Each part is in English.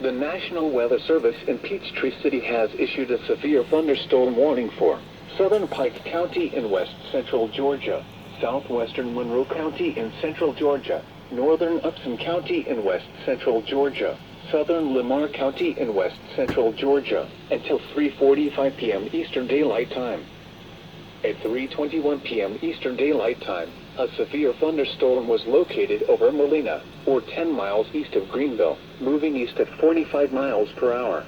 The National Weather Service in Peachtree City has issued a severe thunderstorm warning for southern Pike County in west central Georgia, southwestern Monroe County in central Georgia, northern Upson County in west central Georgia, southern Lamar County in west central Georgia, until 3:45 p.m. Eastern Daylight Time. At 3:21 p.m. Eastern Daylight Time, a severe thunderstorm was located over Molina, or 10 miles east of Greenville, moving east at 45 miles per hour.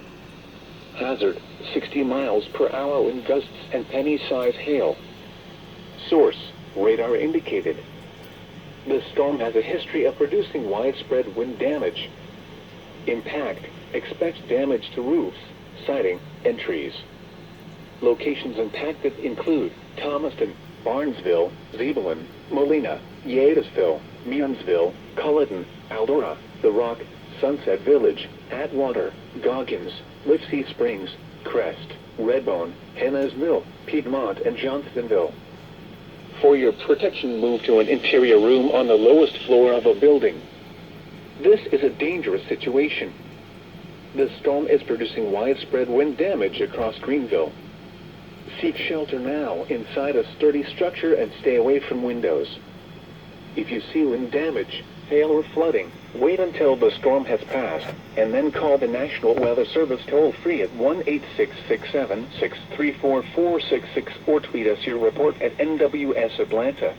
Hazard, 60 miles per hour wind gusts and penny-size hail. Source, radar indicated. The storm has a history of producing widespread wind damage. Impact, expect damage to roofs, siding, and trees. Locations impacted include Thomaston, Barnesville, Zebulon, Molina, Yadesville, Meonsville, Culloden, Eldora, The Rock, Sunset Village, Atwater, Goggins, Lipsey Springs, Crest, Redbone, Hennah's Mill, Piedmont, and Johnstonville. For your protection, move to an interior room on the lowest floor of a building. This is a dangerous situation. The storm is producing widespread wind damage across Greenville. Seek shelter now inside a sturdy structure and stay away from windows. If you see wind damage, hail, or flooding, wait until the storm has passed, and then call the National Weather Service toll-free at 1-866-7-634-466 or tweet us your report at NWS Atlanta.